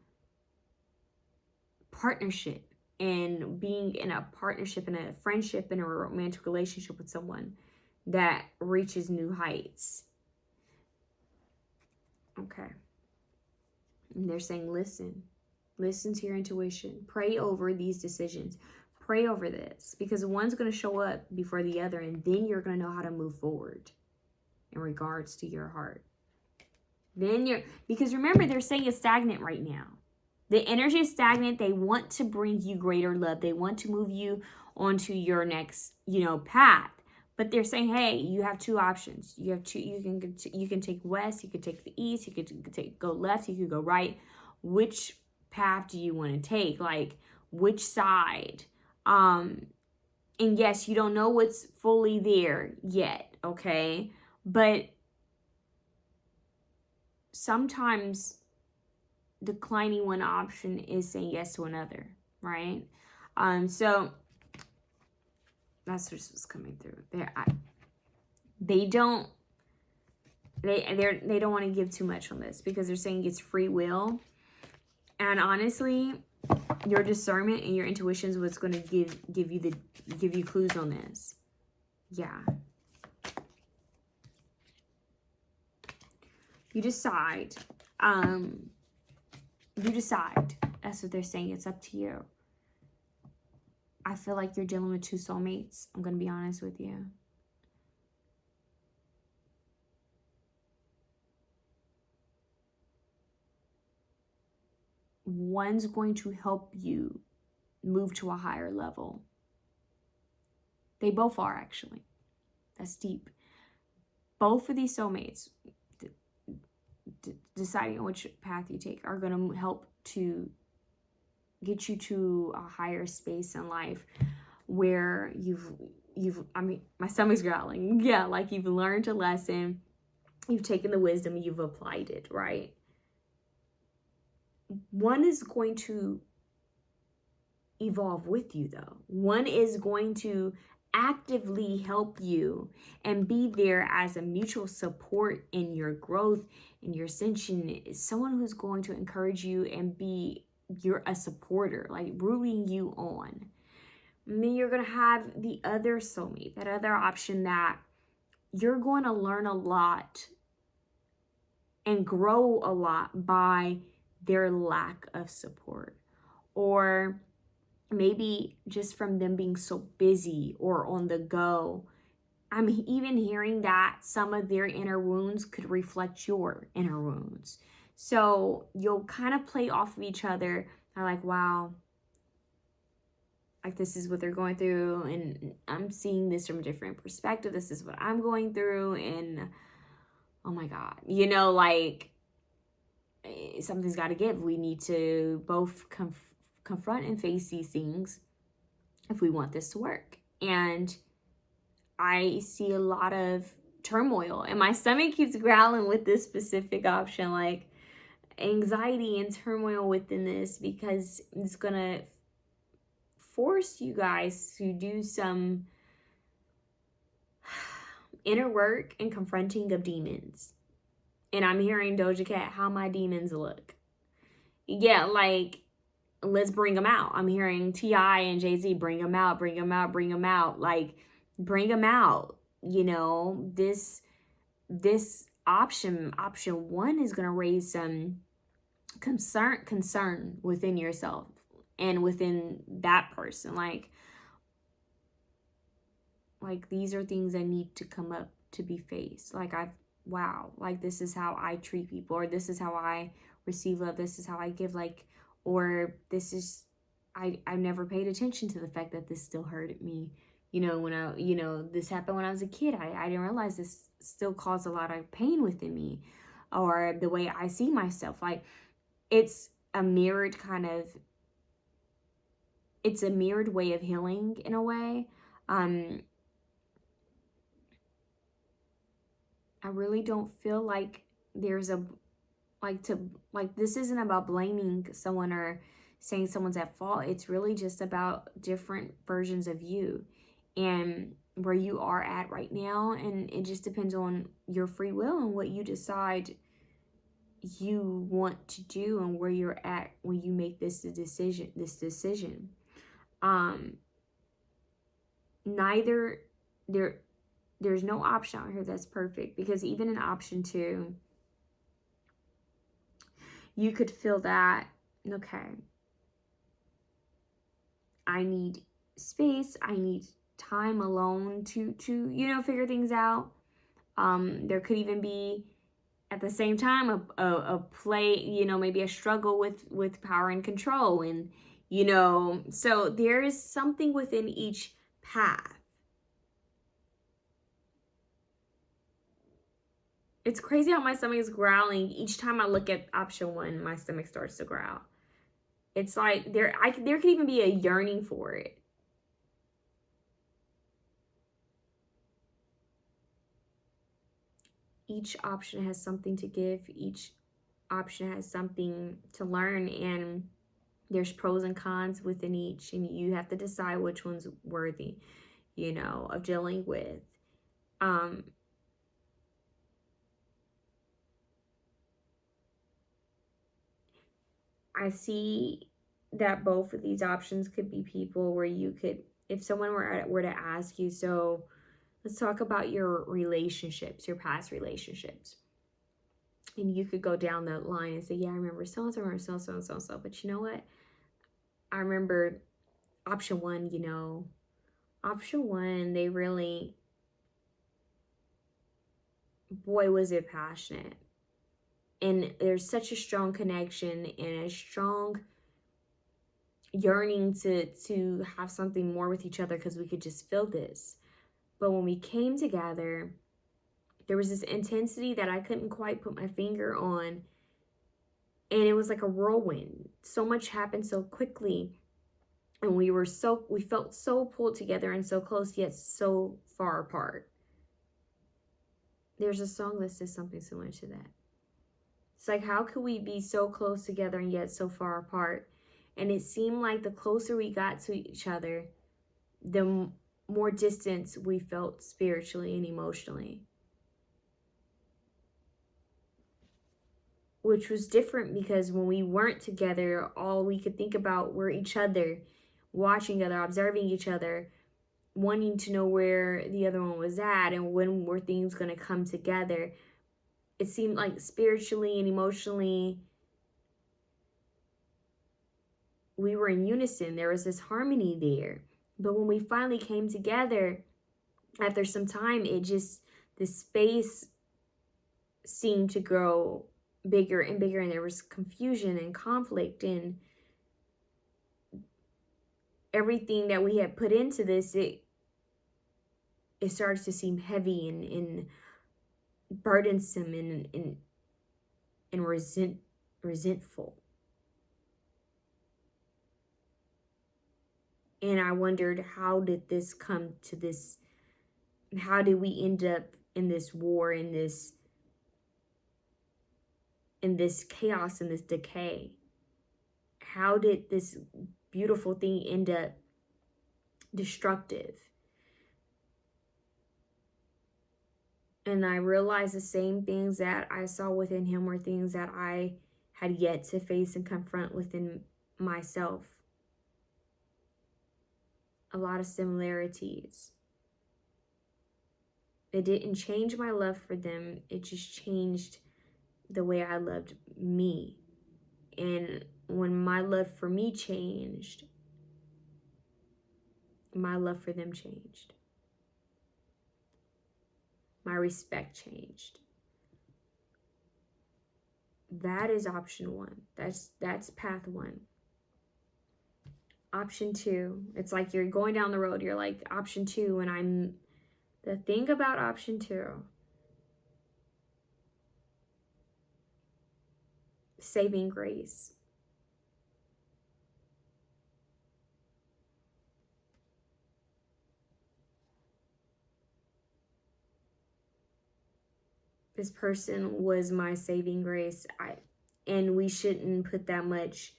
partnership and being in a partnership and a friendship and a romantic relationship with someone that reaches new heights. Okay. And they're saying, listen to your intuition. Pray over these decisions. Pray over this, because one's going to show up before the other, and then you're going to know how to move forward in regards to your heart. Because remember, they're saying it's stagnant right now. The energy is stagnant. They want to bring you greater love. They want to move you onto your next, path. But they're saying, hey, you have two options. You have two. You can take west. You could take the east. You could go left. You could go right. Which path do you want to take? Like, which side? And yes, you don't know what's fully there yet, okay? But sometimes declining one option is saying yes to another, right? So that's just what's coming through. They don't want to give too much on this because they're saying it's free will. And honestly, your discernment and your intuition is what's going to give you clues on this. Yeah. You decide. You decide. That's what they're saying. It's up to you. I feel like you're dealing with two soulmates. I'm going to be honest with you. One's going to help you move to a higher level. They both are, actually. That's deep. Both of these soulmates, deciding on which path you take, are going to help to get you to a higher space in life where I mean, my stomach's growling. Yeah, like you've learned a lesson, you've taken the wisdom, and you've applied it, right? One is going to evolve with you, though. One is going to actively help you and be there as a mutual support in your growth, in your ascension. Someone who's going to encourage you and be a supporter, like rooting you on. And then you're going to have the other soulmate, that other option that you're going to learn a lot and grow a lot by their lack of support, or maybe just from them being so busy or on the go. I'm even hearing that some of their inner wounds could reflect your inner wounds. So you'll kind of play off of each other. I'm like, wow, like this is what they're going through, and I'm seeing this from a different perspective. This is what I'm going through, and oh my God, like something's got to give. We need to both confront and face these things if we want this to work. And I see a lot of turmoil, and my stomach keeps growling with this specific option, like anxiety and turmoil within this, because it's gonna force you guys to do some inner work and confronting of demons. And I'm hearing Doja Cat, how my demons look. Yeah, like, let's bring them out. I'm hearing T.I. and Jay-Z, bring them out, bring them out, bring them out. Like, bring them out. This option one is going to raise some concern within yourself and within that person. Like these are things that need to come up to be faced. Like, wow, like this is how I treat people, or this is how I receive love, this is how I give, like, or this is, I never paid attention to the fact that this still hurted me. When this happened when I was a kid, I didn't realize this still caused a lot of pain within me, or the way I see myself. Like, it's a mirrored way of healing in a way. I really don't feel like there's this isn't about blaming someone or saying someone's at fault. It's really just about different versions of you and where you are at right now. And it just depends on your free will and what you decide you want to do and where you're at when you make this decision. There's no option out here that's perfect, because even in option 2, you could feel that, okay, I need space, I need time alone to figure things out. There could even be at the same time a play, maybe a struggle with power and control, and so there is something within each path. It's crazy how my stomach is growling. Each time I look at option 1, my stomach starts to growl. It's like there could even be a yearning for it. each option has something to give. Each option has something to learn, and there's pros and cons within each, and you have to decide which one's worthy, of dealing with. I see that both of these options could be people where you could, if someone were to ask you, so let's talk about your relationships, your past relationships. And you could go down that line and say, yeah, I remember so-and-so, or so-and-so. But you know what? I remember option one, option one, they really, boy, was it passionate. And there's such a strong connection and a strong yearning to have something more with each other because we could just feel this. But when we came together, there was this intensity that I couldn't quite put my finger on. And it was like a whirlwind. So much happened so quickly. And we felt so pulled together and so close, yet so far apart. There's a song that says something similar to that. It's like, how could we be so close together and yet so far apart? And it seemed like the closer we got to each other, the more distance we felt spiritually and emotionally. Which was different because when we weren't together, all we could think about were each other, watching each other, observing each other, wanting to know where the other one was at and when were things going to come together. It seemed like spiritually and emotionally, we were in unison. There was this harmony there. But when we finally came together, after some time, the space seemed to grow bigger and bigger, and there was confusion and conflict, and everything that we had put into this, it started to seem heavy and burdensome and resentful. And I wondered, how did this come to this? How did we end up in this war, in this chaos, in this decay? How did this beautiful thing end up destructive? And I realized the same things that I saw within him were things that I had yet to face and confront within myself. A lot of similarities. It didn't change my love for them. It just changed the way I loved me. And when my love for me changed, my love for them changed. My respect changed. That is option one. That's path one. Option two, it's like you're going down the road. You're like, option two, and the thing about option two, saving grace. This person was my saving grace. And we shouldn't put that much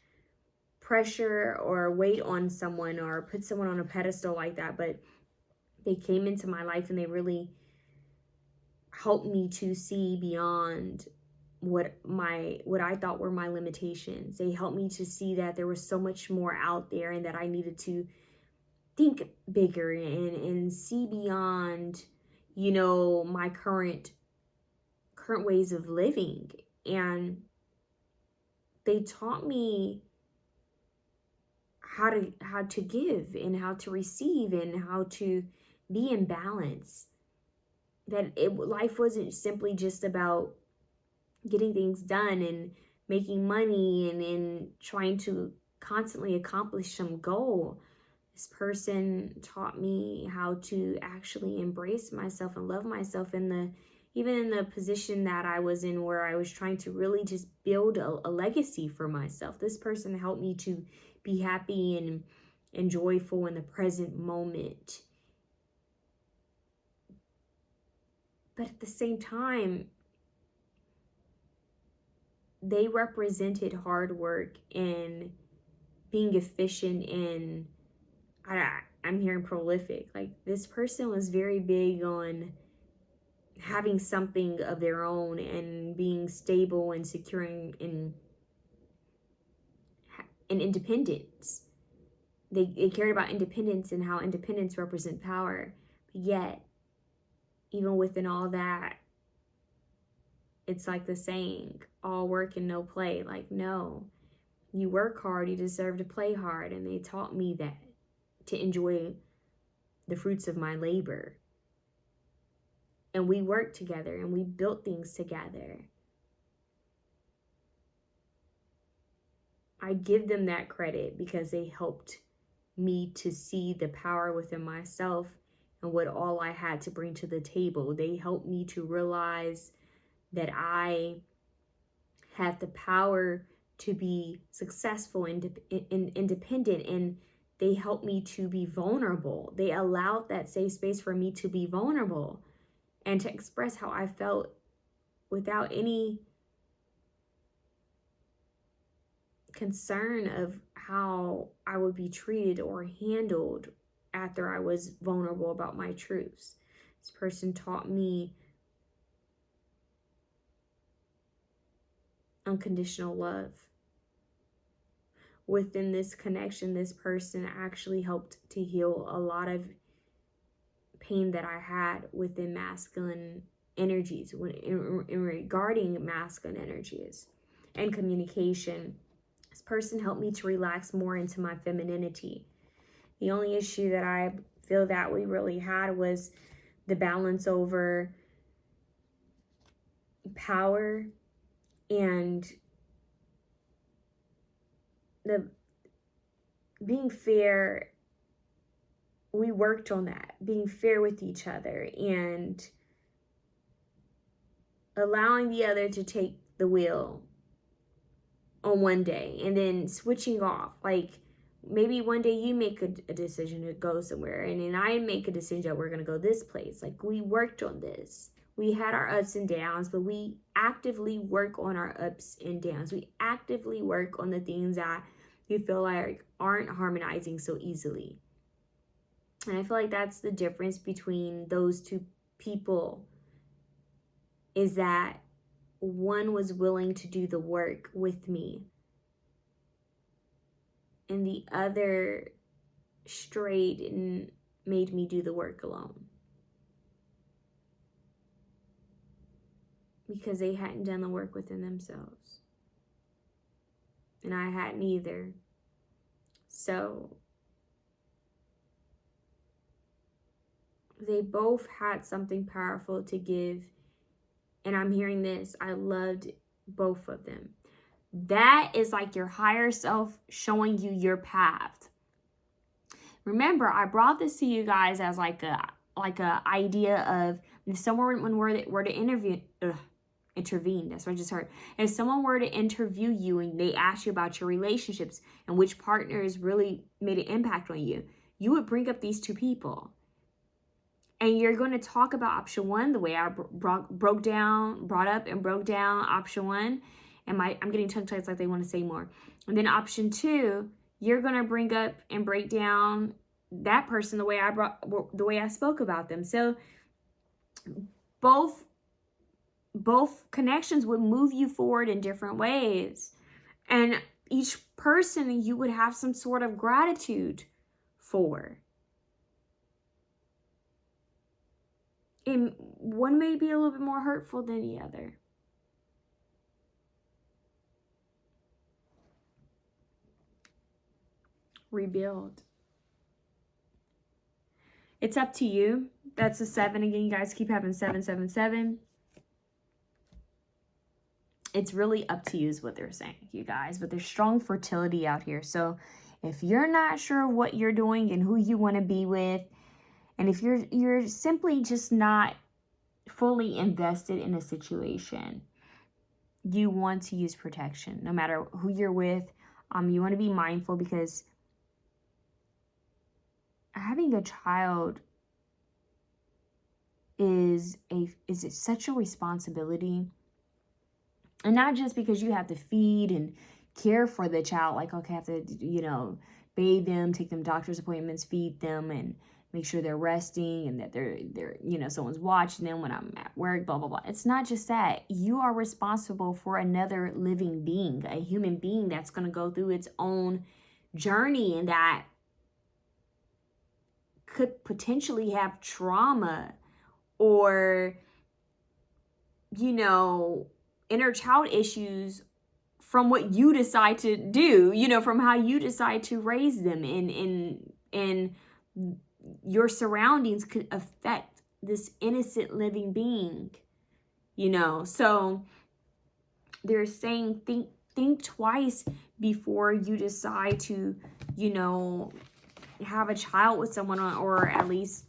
pressure or weight on someone or put someone on a pedestal like that, but they came into my life and they really helped me to see beyond what I thought were my limitations. They helped me to see that there was so much more out there and that I needed to think bigger and see beyond, my current ways of living. And they taught me how to give and how to receive and how to be in balance. That life wasn't simply just about getting things done and making money and trying to constantly accomplish some goal. This person taught me how to actually embrace myself and love myself even in the position that I was in, where I was trying to really just build a legacy for myself. This person helped me to be happy and joyful in the present moment. But at the same time, they represented hard work and being efficient and I'm hearing prolific. Like, this person was very big on having something of their own and being stable and securing in independence. They cared about independence and how independence represent power. But yet, even within all that, it's like the saying, all work and no play. Like, no, you work hard, you deserve to play hard. And they taught me that, to enjoy the fruits of my labor. And we worked together and we built things together. I give them that credit because they helped me to see the power within myself and what all I had to bring to the table. They helped me to realize that I had the power to be successful and independent, and they helped me to be vulnerable. They allowed that safe space for me to be vulnerable and to express how I felt without any concern of how I would be treated or handled after I was vulnerable about my truths. This person taught me unconditional love. Within this connection, this person actually helped to heal a lot of pain that I had within masculine energies, in regarding masculine energies and communication. This person helped me to relax more into my femininity. The only issue that I feel that we really had was the balance over power and the being fair. We worked on that, being fair with each other and allowing the other to take the wheel on one day and then switching off. Like, maybe one day you make a decision to go somewhere and then I make a decision that we're going to go this place. Like, we worked on this. We had our ups and downs, but we actively work on our ups and downs. We actively work on the things that you feel like aren't harmonizing so easily. And I feel like that's the difference between those two people, is that one was willing to do the work with me and the other strayed and made me do the work alone because they hadn't done the work within themselves and I hadn't either. So they both had something powerful to give, and I'm hearing this. I loved both of them. That is like your higher self showing you your path. Remember, I brought this to you guys as like a idea of if someone were to intervene. That's what I just heard. If someone were to interview you and they asked you about your relationships and which partners really made an impact on you, you would bring up these two people. And you're going to talk about option one, the way I brought up and broke down option one. And I'm getting tongue-tied, it's like they want to say more. And then option two, you're going to bring up and break down that person the way I spoke about them. So both connections would move you forward in different ways. And each person you would have some sort of gratitude for. And one may be a little bit more hurtful than the other. Rebuild. It's up to you. That's a 7. Again, you guys keep having 777. It's really up to you is what they're saying, you guys. But there's strong fertility out here. So if you're not sure what you're doing and who you want to be with, and if you're simply just not fully invested in a situation, you want to use protection. No matter who you're with, you want to be mindful because having a child is such a responsibility. And not just because you have to feed and care for the child, like, okay, I have to, bathe them, take them doctor's appointments, feed them, and make sure they're resting and that they're someone's watching them when I'm at work, blah, blah, blah. It's not just that. You are responsible for another living being, a human being that's going to go through its own journey and that could potentially have trauma or, inner child issues from what you decide to do, from how you decide to raise them, and your surroundings could affect this innocent living being, so they're saying think twice before you decide to, have a child with someone, or at least,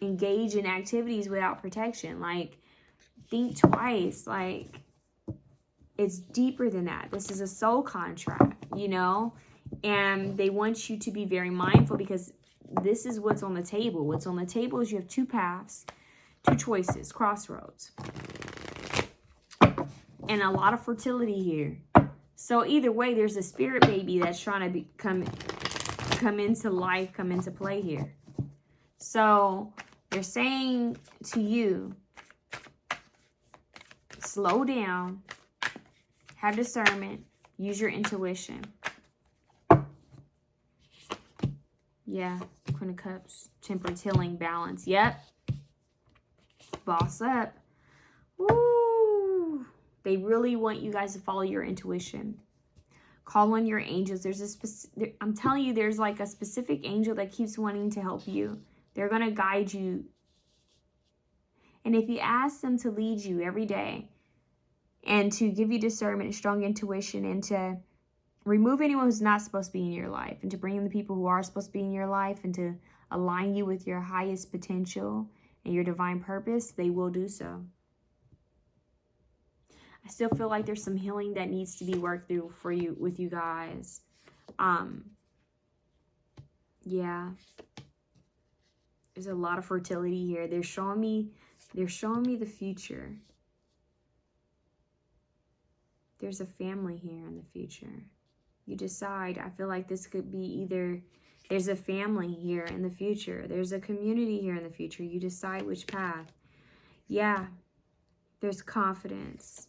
engage in activities without protection. Like, think twice. Like, it's deeper than that. This is a soul contract, and they want you to be very mindful, because this is what's on the table. What's on the table is you have two paths, two choices, crossroads, and a lot of fertility here. So either way, there's a spirit baby that's trying to come into life, come into play here. So they're saying to you, slow down, have discernment, use your intuition. Yeah, Queen of Cups, temperance, healing, balance. Yep. Boss up. Woo. They really want you guys to follow your intuition. Call on your angels. I'm telling you, there's like a specific angel that keeps wanting to help you. They're going to guide you. And if you ask them to lead you every day and to give you discernment and strong intuition, and to remove anyone who's not supposed to be in your life, and to bring in the people who are supposed to be in your life, and to align you with your highest potential and your divine purpose, they will do so. I still feel like there's some healing that needs to be worked through for you, with you guys. Yeah. There's a lot of fertility here. They're showing me the future. There's a family here in the future. You decide. I feel like this could be either there's a family here in the future. There's a community here in the future. You decide which path. Yeah. There's confidence,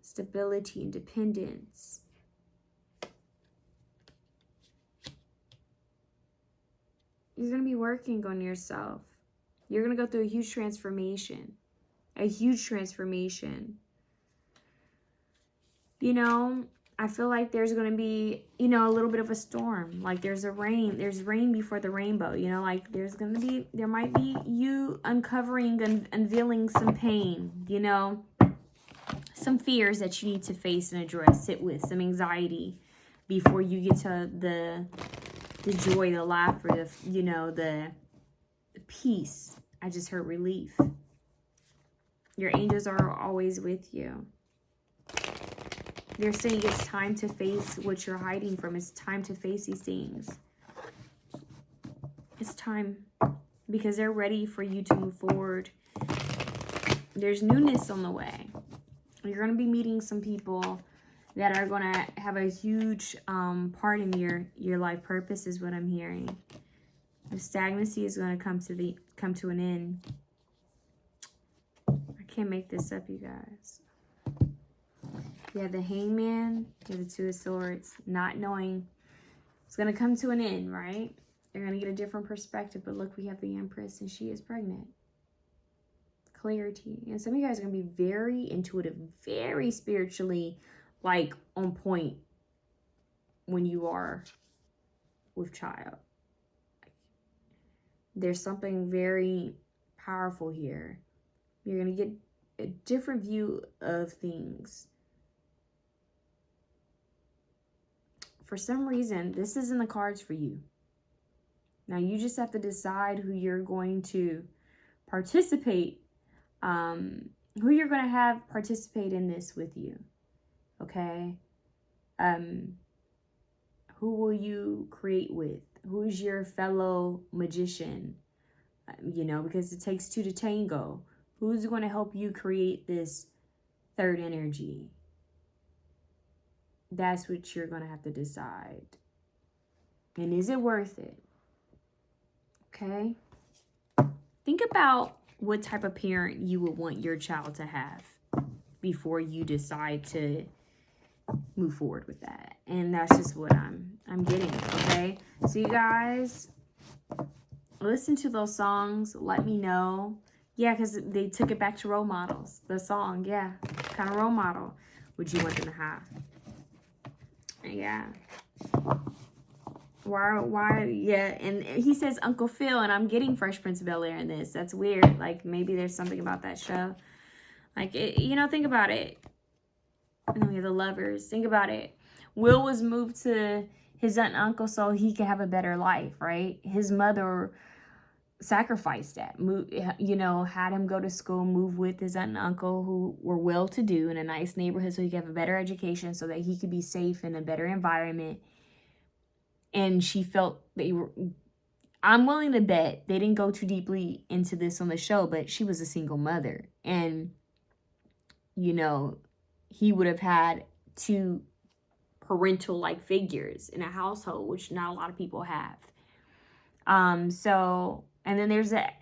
stability, independence. You're going to be working on yourself. You're going to go through a huge transformation. A huge transformation. I feel like there's going to be, a little bit of a storm. Like there's rain before the rainbow. Like there might be you uncovering and unveiling some pain, some fears that you need to face and address, sit with, some anxiety before you get to the joy, the laughter, the peace. I just heard relief. Your angels are always with you. They're saying it's time to face what you're hiding from. It's time to face these things. It's time, because they're ready for you to move forward. There's newness on the way. You're going to be meeting some people that are going to have a huge part in your life purpose, is what I'm hearing. The stagnancy is going to come to an end. I can't make this up, you guys. You have the Hangman, you have the Two of Swords, not knowing. It's going to come to an end, right? You're going to get a different perspective. But look, we have the Empress, and she is pregnant. Clarity. And some of you guys are going to be very intuitive, very spiritually, like, on point when you are with child. There's something very powerful here. You're going to get a different view of things. For some reason, this is in the cards for you. Now, you just have to decide who you're going to participate, who you're going to have participate in this with you. Okay? Who will you create with? Who's your fellow magician? Because it takes two to tango. Who's going to help you create this third energy. That's what you're going to have to decide. And is it worth it? Okay? Think about what type of parent you would want your child to have before you decide to move forward with that. And that's just what I'm getting, okay? So you guys, listen to those songs. Let me know. Yeah, because they took it back to role models. The song, yeah. What kind of role model would you want them to have? Yeah. Why, yeah. And he says Uncle Phil, and I'm getting Fresh Prince of Bel-Air in this. That's weird. Like, maybe there's something about that show. Like, think about it. And then we have the lovers. Think about it. Will was moved to his aunt and uncle so he could have a better life, right? His mother sacrificed that. Had him go to school, move with his aunt and uncle who were well-to-do in a nice neighborhood so he could have a better education, so that he could be safe in a better environment. And she felt I'm willing to bet they didn't go too deeply into this on the show, but she was a single mother. And, he would have had 2 parental-like figures in a household, which not a lot of people have. And then there's a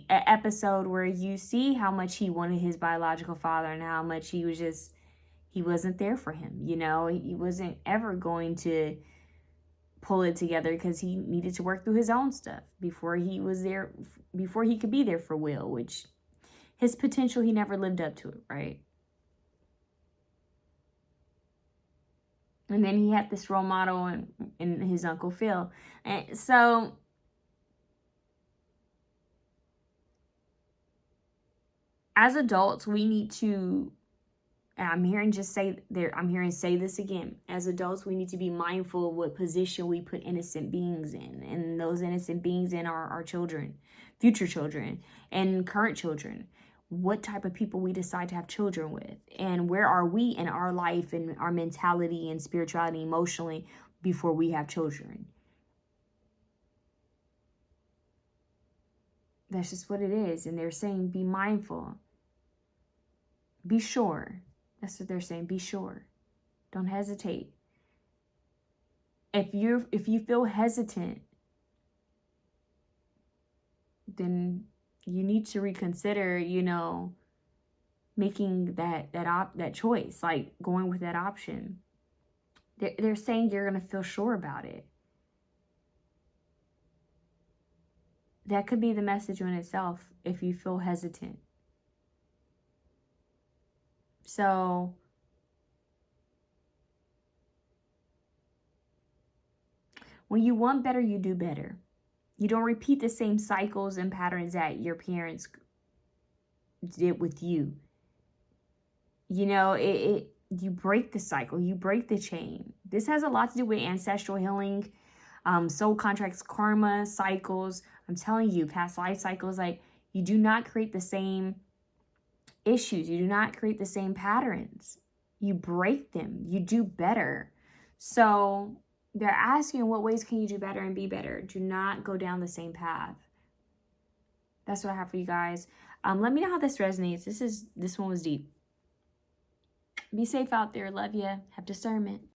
episode where you see how much he wanted his biological father and how much he wasn't there for him. He wasn't ever going to pull it together because he needed to work through his own stuff before he could be there for Will, which his potential, he never lived up to it, right? And then he had this role model in his Uncle Phil. And so as adults, we need to, and I'm hearing say this again. As adults, we need to be mindful of what position we put innocent beings in. And those innocent beings in are our children, future children, and current children. What type of people we decide to have children with, and where are we in our life and our mentality and spirituality, emotionally, before we have children. That's just what it is. And they're saying, be mindful. Be sure. That's what they're saying. Be sure. Don't hesitate. If you feel hesitant, then you need to reconsider, making that choice, like going with that option. They're saying you're going to feel sure about it. That could be the message in itself if you feel hesitant. So when you want better, you do better. You don't repeat the same cycles and patterns that your parents did with you. You break the cycle, you break the chain. This has a lot to do with ancestral healing, soul contracts, karma, cycles. I'm telling you, past life cycles. Like, you do not create the same issues. You do not create the same patterns. You break them. You do better. So they're asking, what ways can you do better and be better? Do not go down the same path. That's what I have for you guys. Let me know how this resonates. This one was deep. Be safe out there. Love you. Have discernment.